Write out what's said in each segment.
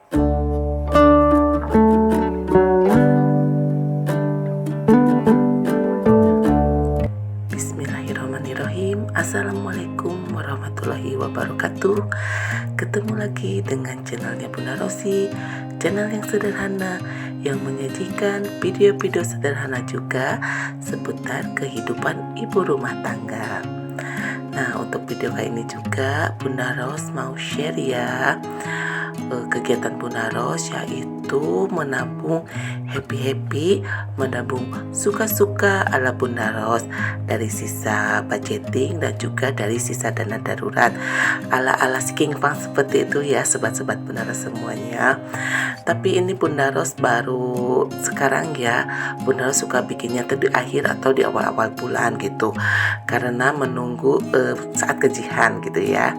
Bismillahirrahmanirrahim. Assalamualaikum warahmatullahi wabarakatuh. Ketemu lagi dengan channelnya Bunda Rosi, channel yang sederhana yang menyajikan video-video sederhana juga seputar kehidupan ibu rumah tangga. Nah, untuk video kali ini juga Bunda Ros mau share ya kegiatan Bunda Ros, yaitu menabung happy menabung suka-suka ala Bunda Ros dari sisa budgeting dan juga dari sisa dana darurat ala King Fang seperti itu ya sobat-sobat Bunda Ros semuanya. Tapi ini Bunda Ros baru sekarang ya, Bunda Ros suka bikinnya di akhir atau di awal-awal bulan gitu, karena menunggu saat gajian gitu ya.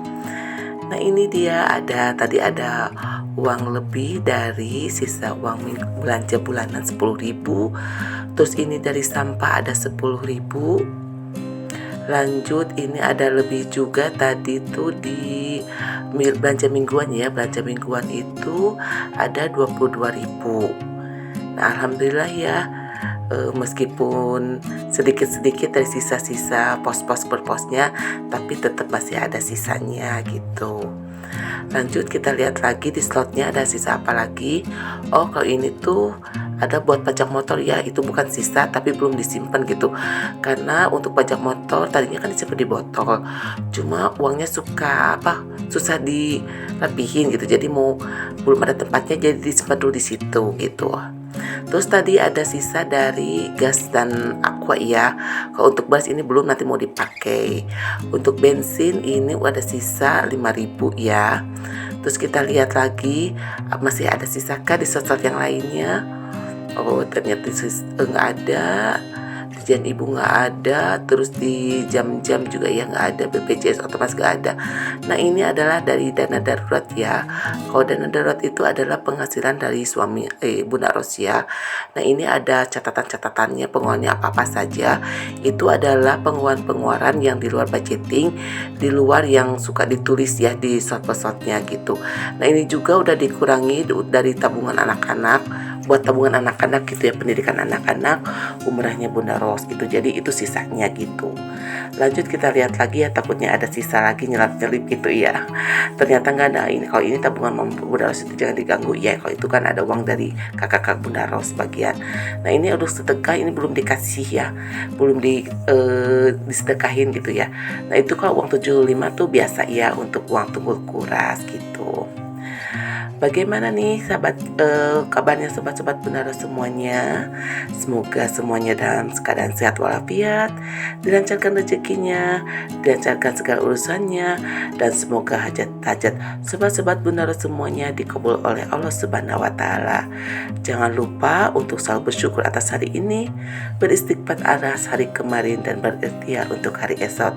Nah, ini dia tadi ada uang lebih dari sisa uang belanja bulanan 10.000. Terus ini dari sampah ada 10.000. Lanjut ini ada lebih juga tadi tuh di belanja mingguan ya. Belanja mingguan itu ada 22.000. Nah, alhamdulillah ya. Meskipun sedikit-sedikit dari sisa-sisa pos-pos per posnya, tapi tetap masih ada sisanya gitu. Lanjut kita lihat lagi di slotnya ada sisa apa lagi. Oh, kalau ini tuh ada buat pajak motor ya, itu bukan sisa tapi belum disimpan gitu, karena untuk pajak motor tadinya kan disimpan di botol, cuma uangnya susah dirapihin gitu, jadi belum ada tempatnya, jadi disimpan dulu di situ gitu. Terus tadi ada sisa dari gas dan aqua ya. Kalau untuk gas ini belum, nanti mau dipakai. Untuk bensin ini ada sisa 5.000 ya. Terus kita lihat lagi masih ada sisakah di slot yang lainnya. Oh, ternyata nggak ada. Jajan ibu nggak ada, terus di jam-jam juga ya nggak ada, BPJS otomatis nggak ada. Nah, ini adalah dari dana darurat ya. Kalau dana darurat itu adalah penghasilan dari suami Bunda Ros ya. Nah, ini ada catatan-catatannya, pengeluarannya apa-apa saja. Itu adalah pengeluaran-pengeluaran yang di luar budgeting, di luar yang suka ditulis ya di slot-slotnya gitu. Nah, ini juga udah dikurangi dari tabungan anak-anak, buat tabungan anak-anak gitu ya, pendidikan anak-anak, umrahnya Bunda Ros gitu. Jadi itu sisanya gitu. Lanjut kita lihat lagi ya, takutnya ada sisa lagi nyelip-nyelip gitu ya. Ternyata nggak ada. Ini kalau ini tabungan Bunda Ros itu jangan diganggu ya. Kalau itu kan ada uang dari kakak Bunda Ros bagian. Nah, ini udah sedekah, ini belum dikasih ya, belum disedekahin gitu ya. Nah, itu kalau uang 75 tuh biasa ya untuk uang tunggul kuras gitu. Bagaimana nih kabarnya sobat-sobat Bunda Ros semuanya? Semoga semuanya dalam keadaan sehat walafiat, dilancarkan rezekinya, dilancarkan segala urusannya, dan semoga hajat-hajat sobat-sobat Bunda Ros semuanya dikabul oleh Allah Subhanahu wa Ta'ala. Jangan lupa untuk selalu bersyukur atas hari ini, beristighfar atas hari kemarin, dan berikhtiar untuk hari esok.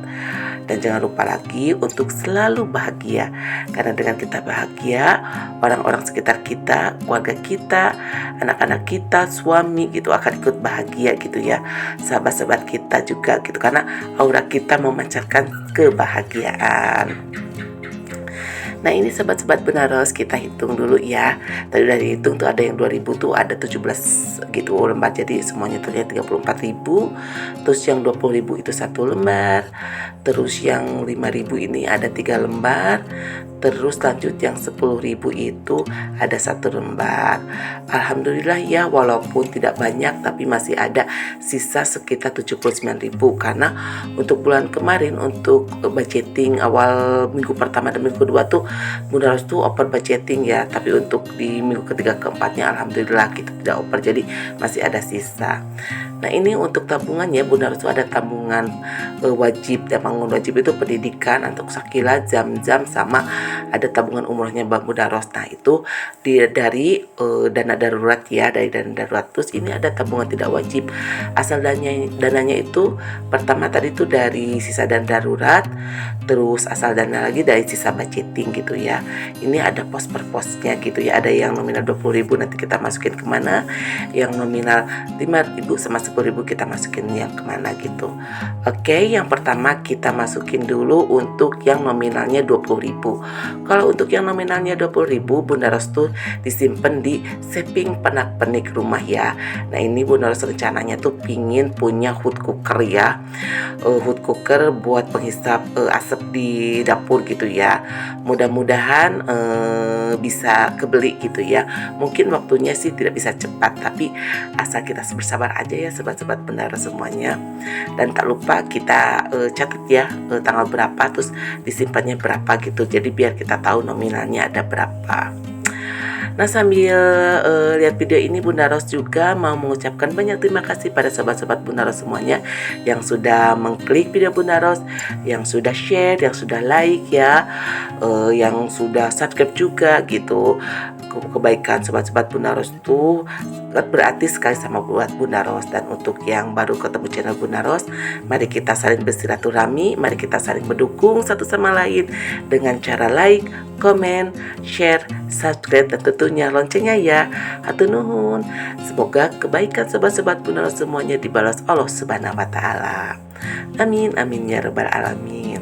Dan jangan lupa lagi untuk selalu bahagia, karena dengan kita bahagia, orang-orang sekitar kita, keluarga kita, anak-anak kita, suami gitu akan ikut bahagia gitu ya. Sahabat-sahabat kita juga gitu, karena aura kita memancarkan kebahagiaan. Nah, ini sobat-sobat Bunda Ros, kita hitung dulu ya. Tadi udah dihitung tuh, ada yang 2.000 tuh ada 17 gitu lembar, jadi semuanya ternyata 34.000. Terus yang 20.000 itu 1 lembar. Terus yang 5.000 ini ada 3 lembar. Terus lanjut yang 10.000 itu ada 1 lembar. Alhamdulillah ya, walaupun tidak banyak tapi masih ada sisa sekitar 79.000, karena untuk bulan kemarin untuk budgeting awal minggu pertama dan minggu kedua tuh Bunda Ros tuh oper budgeting ya, tapi untuk di minggu ketiga keempatnya alhamdulillah kita tidak oper, jadi masih ada sisa. Nah, ini untuk tabungannya Bunda Ros tuh ada tabungan wajib, tabungan wajib itu pendidikan untuk Sakila, Zam-Zam, sama ada tabungan umrohnya Bunda Ros. Nah, itu dari dana darurat ya, dari dana darurat. Terus ini ada tabungan tidak wajib, asal dananya itu pertama tadi itu dari sisa dana darurat, terus asal dana lagi dari sisa budgeting gitu ya. Ini ada pos per posnya gitu ya, ada yang nominal 20.000 nanti kita masukin kemana, yang nominal 5.000 sama 10.000 kita masukin yang kemana gitu. Oke, yang pertama kita masukin dulu untuk yang nominalnya 20.000. Kalau untuk yang nominalnya 20.000, Bunda Ros tuh disimpan di saving pernak-pernik rumah ya. Nah ini Bunda Ros rencananya tuh pingin punya hood cooker ya, hood cooker buat penghisap asap di dapur gitu ya. Mudah-mudahan bisa kebeli gitu ya. Mungkin waktunya sih tidak bisa cepat, tapi asal kita bersabar aja ya sobat-sobat Bunda Ros semuanya. Dan tak lupa kita catat ya tanggal berapa, terus disimpannya berapa gitu. Jadi biar kita tahu nominalnya ada berapa. Nah sambil lihat video ini, Bunda Ros juga mau mengucapkan banyak terima kasih pada sobat-sobat Bunda Ros semuanya yang sudah mengklik video Bunda Ros, yang sudah share, yang sudah like ya, yang sudah subscribe juga gitu. Kebaikan sobat-sobat Bunda Ros tuh berarti sekali sama buat Bunda Ros. Dan untuk yang baru ketemu channel Bunda Ros, mari kita saling bersilaturahmi, mari kita saling mendukung satu sama lain dengan cara like, komen, share, subscribe, dan tentunya loncengnya ya. Hatur nuhun. Semoga kebaikan sobat-sobat Bunda Ros semuanya dibalas Allah Subhanahu wa taala. Amin amin ya rabbal alamin.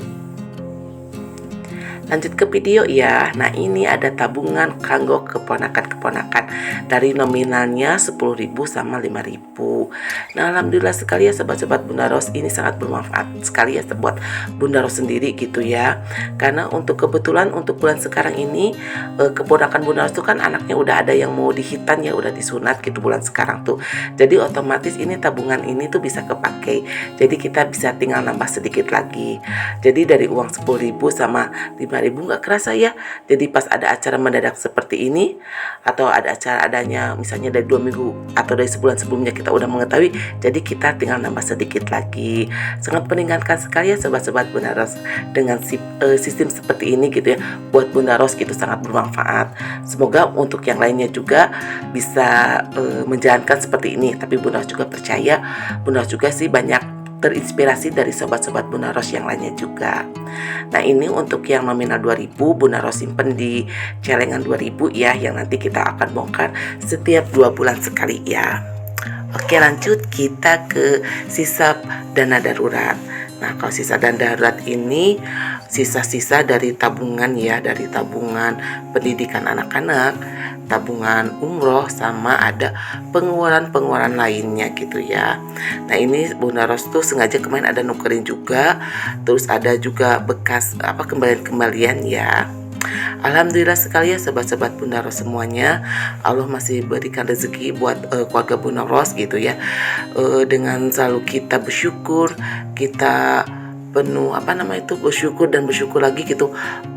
Lanjut ke video ya. Nah ini ada tabungan kanggo keponakan-keponakan dari nominalnya 10.000 sama 5.000. Nah alhamdulillah sekali ya sobat-sobat Bunda Ros, ini sangat bermanfaat sekali ya buat Bunda Ros sendiri gitu ya. Karena untuk kebetulan untuk bulan sekarang ini keponakan Bunda Ros tuh kan anaknya udah ada yang mau dihitan ya, udah disunat gitu bulan sekarang tuh. Jadi otomatis ini tabungan ini tuh bisa kepakai. Jadi kita bisa tinggal nambah sedikit lagi. Jadi dari uang 10.000 sama 5.000 nggak kerasa ya. Jadi pas ada acara mendadak seperti ini, atau ada acara adanya misalnya dari 2 minggu atau dari sebulan sebelumnya kita udah mengetahui, jadi kita tinggal nambah sedikit lagi. Sangat meningkatkan sekali ya sobat-sobat Bunda Ros dengan sistem seperti ini gitu ya. Buat Bunda Ros gitu sangat bermanfaat. Semoga untuk yang lainnya juga bisa menjalankan seperti ini. Tapi Bunda Ros juga percaya, Bunda Ros juga sih banyak terinspirasi dari sobat-sobat Bunda Ros yang lainnya juga. Nah ini untuk yang nominal 2.000 Bunda Ros simpen di celengan 2.000 ya, yang nanti kita akan bongkar setiap 2 bulan sekali ya. Oke lanjut kita ke sisa dana darurat. Nah kalau sisa dana darurat ini sisa-sisa dari tabungan ya, dari tabungan pendidikan anak-anak, tabungan umroh, sama ada pengeluaran-pengeluaran lainnya gitu ya. Nah ini Bunda Ros tuh sengaja kemarin ada nukerin juga, terus ada juga bekas kembalian-kembalian ya. Alhamdulillah sekali ya sobat-sobat Bunda Ros semuanya, Allah masih berikan rezeki buat keluarga Bunda Ros gitu ya. Dengan selalu kita bersyukur, kita penuh bersyukur dan bersyukur lagi gitu.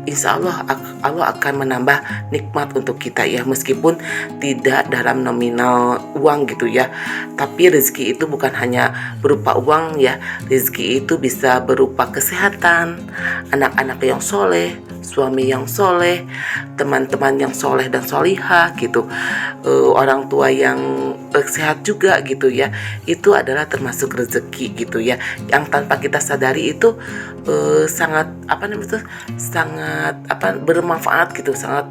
Insya Allah Allah akan menambah nikmat untuk kita ya, meskipun tidak dalam nominal uang gitu ya. Tapi rezeki itu bukan hanya berupa uang ya, rezeki itu bisa berupa kesehatan, anak-anak yang soleh, suami yang soleh, teman-teman yang soleh dan solihah gitu, orang tua yang sehat juga gitu ya. Itu adalah termasuk rezeki gitu ya, yang tanpa kita sadari itu sangat sangat bermanfaat gitu, sangat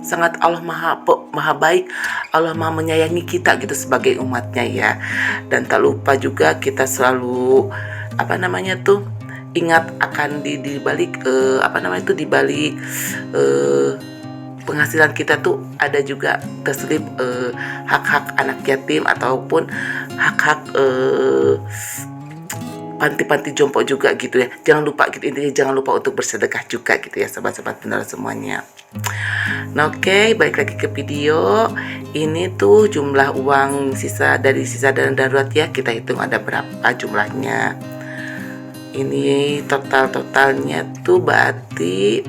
sangat Allah maha baik, Allah maha menyayangi kita gitu sebagai umatnya ya. Dan tak lupa juga kita selalu ingat akan di balik penghasilan kita tuh ada juga terselip hak-hak anak yatim ataupun hak-hak panti-panti jompo juga gitu ya. Jangan lupa gitu, intinya jangan lupa untuk bersedekah juga gitu ya sobat-sobat Bunda Ros semuanya. Nah oke, balik lagi ke video. Ini tuh jumlah uang sisa dana darurat ya, kita hitung ada berapa jumlahnya. Ini totalnya tuh berarti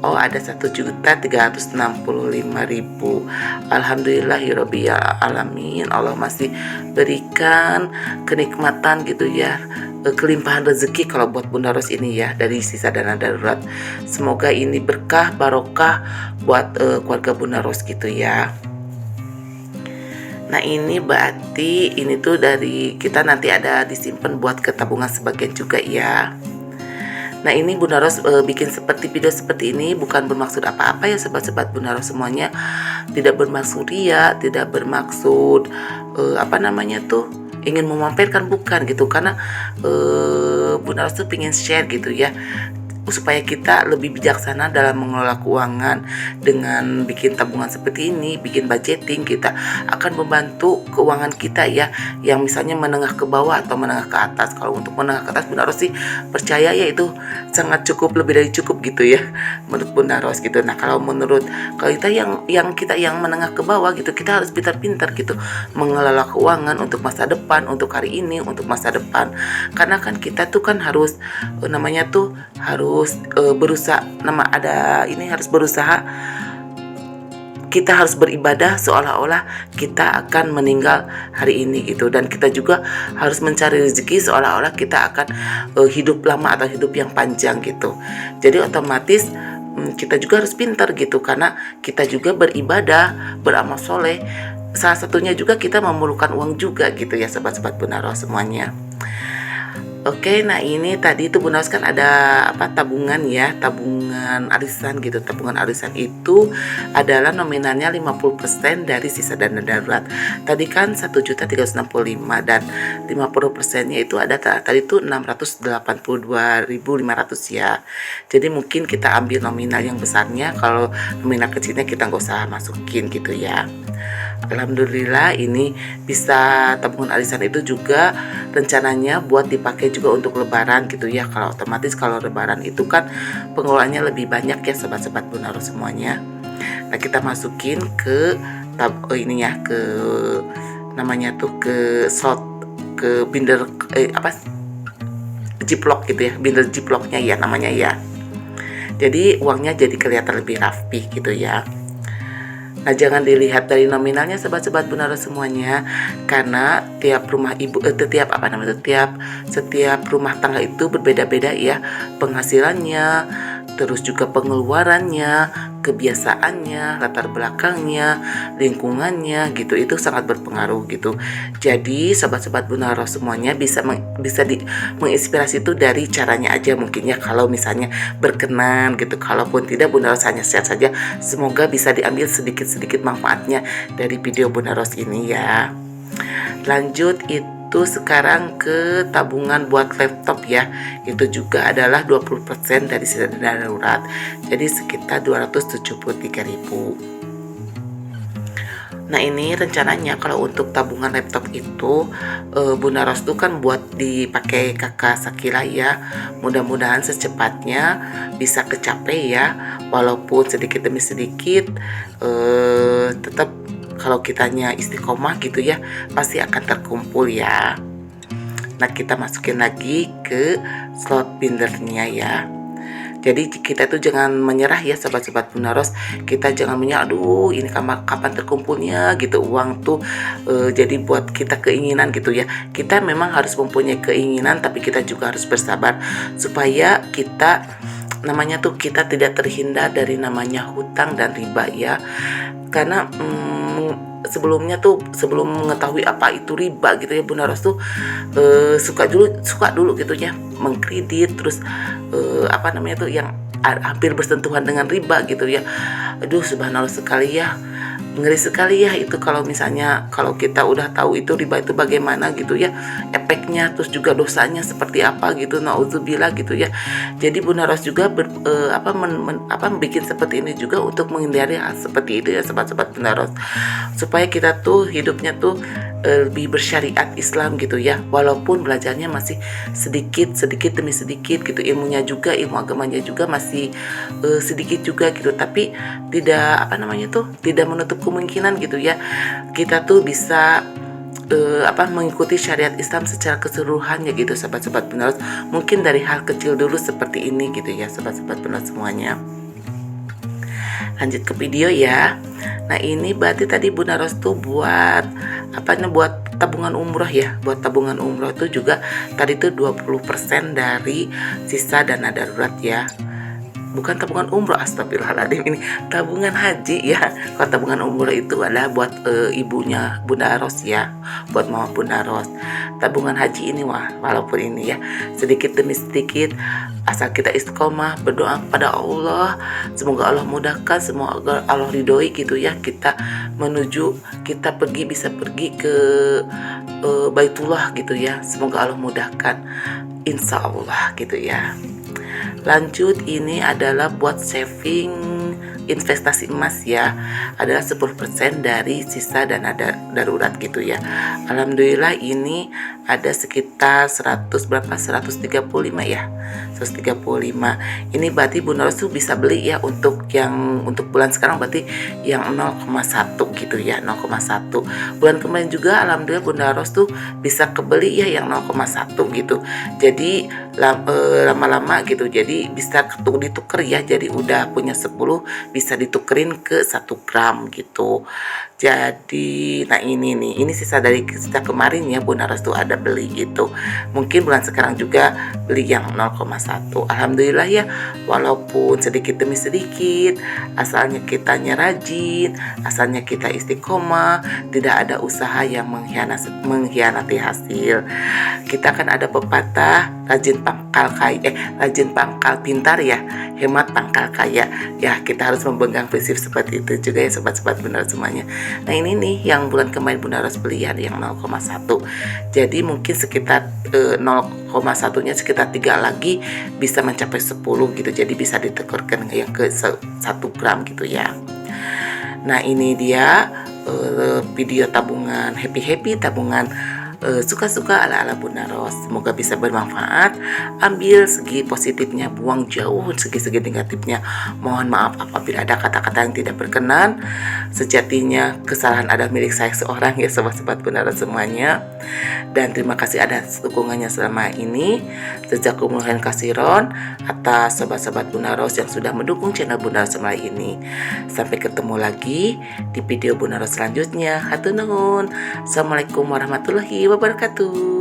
ada 1.365.000. Alhamdulillahirobbil alamin, Allah masih berikan kenikmatan gitu ya, kelimpahan rezeki kalau buat Bunda Ros ini ya, dari sisa dana darurat. Semoga ini berkah barokah buat keluarga Bunda Ros gitu ya. Nah ini berarti ini tuh dari kita nanti ada disimpan buat ke tabungan sebagian juga ya. Nah ini Bunda Ros bikin seperti video seperti ini bukan bermaksud apa-apa ya sobat-sobat Bunda Ros semuanya, tidak bermaksud ria, tidak bermaksud ingin memamerkan, bukan gitu, karena Bunda Ros tuh pengen share gitu ya, supaya kita lebih bijaksana dalam mengelola keuangan. Dengan bikin tabungan seperti ini, bikin budgeting, kita akan membantu keuangan kita ya, yang misalnya menengah ke bawah atau menengah ke atas. Kalau untuk menengah ke atas Bunda Ros sih percaya ya itu sangat cukup, lebih dari cukup gitu ya menurut Bunda Ros gitu. Nah kalau kita yang menengah ke bawah gitu, kita harus pintar-pintar gitu mengelola keuangan untuk masa depan, untuk hari ini, untuk masa depan. Karena kan kita tuh kan harus berusaha, kita harus beribadah seolah-olah kita akan meninggal hari ini gitu, dan kita juga harus mencari rezeki seolah-olah kita akan hidup lama atau hidup yang panjang gitu. Jadi otomatis kita juga harus pintar gitu, karena kita juga beribadah, beramal soleh, salah satunya juga kita memerlukan uang juga gitu ya sobat-sobat Bunda Ros semuanya. Oke, nah ini tadi itu Bunda Ros kan ada tabungan ya, tabungan arisan gitu. Tabungan arisan itu adalah nominalnya 50% dari sisa dana darurat. Tadi kan 1.365 dan 50%-nya itu ada tadi itu 682.500 ya. Jadi mungkin kita ambil nominal yang besarnya, kalau nominal kecilnya kita nggak usah masukin gitu ya. Alhamdulillah ini bisa tabungan arisan itu juga rencananya buat dipakai juga untuk lebaran gitu ya. Kalau otomatis kalau lebaran itu kan pengelolaannya lebih banyak ya sobat-sobat Bunda Ros semuanya. Nah kita masukin ke ke binder jiplok gitu ya, binder jiploknya ya namanya ya. Jadi uangnya jadi kelihatan lebih rapi gitu ya. Nah jangan dilihat dari nominalnya sobat-sobat Bunda Ros semuanya, karena tiap rumah setiap rumah tangga itu berbeda-beda ya penghasilannya, terus juga pengeluarannya, kebiasaannya, latar belakangnya, lingkungannya gitu, itu sangat berpengaruh gitu. Jadi sobat-sobat Bunda Ros semuanya bisa menginspirasi itu dari caranya aja mungkin ya, kalau misalnya berkenan gitu. Kalaupun tidak, Bunda Ros hanya share saja, semoga bisa diambil sedikit-sedikit manfaatnya dari video Bunda Ros ini ya. Lanjut itu sekarang ke tabungan buat laptop ya, itu juga adalah 20% dari sisa dana darurat, jadi sekitar 273.000. Nah ini rencananya kalau untuk tabungan laptop itu Bunda Ros tuh kan buat dipakai kakak Sakila ya, mudah-mudahan secepatnya bisa kecapai ya, walaupun sedikit demi sedikit tetap kalau kitanya istiqomah gitu ya pasti akan terkumpul ya. Nah kita masukin lagi ke slot bindernya ya. Jadi kita tuh jangan menyerah ya sobat-sobat Bunda Ros, kita jangan menyerah, aduh ini kapan terkumpulnya gitu uang tuh. Jadi buat kita keinginan gitu ya, kita memang harus mempunyai keinginan, tapi kita juga harus bersabar supaya kita kita tidak terhindar dari namanya hutang dan riba ya. Karena sebelum mengetahui apa itu riba gitu ya, Bunda Ros tuh suka dulu gitu ya mengkredit, terus yang hampir bersentuhan dengan riba gitu ya. Aduh subhanallah sekali ya, ngeri sekali ya itu kalau misalnya kalau kita udah tahu itu riba itu bagaimana gitu ya efeknya, terus juga dosanya seperti apa gitu, naudzubillah gitu ya. Jadi Bunda Ros juga bikin seperti ini juga untuk menghindari hal seperti itu ya sobat-sobat Bunda Ros, supaya kita tuh hidupnya tuh lebih bersyariat Islam gitu ya, walaupun belajarnya masih sedikit demi sedikit gitu, ilmu agamanya juga masih sedikit juga gitu, tapi tidak tidak menutup kemungkinan gitu ya kita tuh bisa mengikuti syariat Islam secara keseluruhannya gitu sobat-sobat Bunda Ros. Mungkin dari hal kecil dulu seperti ini gitu ya sobat-sobat Bunda Ros semuanya. Lanjut ke video ya. Nah ini berarti tadi Bunda Ros tuh buat tabungan umroh ya. Buat tabungan umroh itu juga tadi tuh 20% dari sisa dana darurat ya. bukan tabungan umroh, astagfirullahaladzim, ini tabungan haji ya. Kalau tabungan umroh itu adalah buat ibunya Bunda Ros ya, buat mama Bunda Ros. Tabungan haji ini walaupun ini ya sedikit demi sedikit, asal kita istiqomah berdoa kepada Allah, semoga Allah mudahkan, semoga Allah ridhoi gitu ya, kita bisa pergi ke Baitullah gitu ya, semoga Allah mudahkan, insya Allah gitu ya. Lanjut, ini adalah buat saving investasi emas ya, adalah 10% dari sisa dana darurat gitu ya. Alhamdulillah ini ada sekitar 135 ya, 135. Ini berarti Bunda Ros tuh bisa beli ya untuk bulan sekarang, berarti yang 0,1 gitu ya, 0,1. Bulan kemarin juga alhamdulillah Bunda Ros tuh bisa kebeli ya yang 0,1 gitu. Jadi lama-lama gitu, jadi bisa ditukar ya, jadi udah punya 10 bisa ditukerin ke 1 gram gitu. Jadi nah ini sisa dari sisa kemarin ya, Bunda Ros tuh ada beli gitu. Mungkin bulan sekarang juga beli yang 0,1. Alhamdulillah ya, walaupun sedikit demi sedikit, asalnya kitanya rajin, asalnya kita istiqomah, tidak ada usaha yang mengkhianati hasil. Kita kan ada pepatah rajin pangkal pintar ya, hemat pangkal kaya ya. Kita harus memegang prinsip seperti itu juga ya sobat-sobat Bunda Ros semuanya. Nah ini nih yang bulan kemarin Bunda Ros beli ya yang 0,1. Jadi mungkin sekitar 0,1 nya sekitar 3 lagi bisa mencapai 10 gitu. Jadi bisa ditekurkan yang ke 1 gram gitu ya. Nah ini dia video tabungan happy tabungan suka-suka ala-ala Bunda Ros. Semoga bisa bermanfaat. Ambil segi positifnya, buang jauh segi-segi negatifnya. Mohon maaf apabila ada kata-kata yang tidak berkenan. Sejatinya kesalahan ada milik saya seorang ya sobat-sobat Bunda Ros semuanya. Dan terima kasih atas dukungannya selama ini. Jazakumullah khairan atas sobat-sobat Bunda Ros yang sudah mendukung channel Bunda Ros selama ini. Sampai ketemu lagi di video Bunda Ros selanjutnya. Hatur nuhun. Assalamualaikum warahmatullahi wabarakatuh.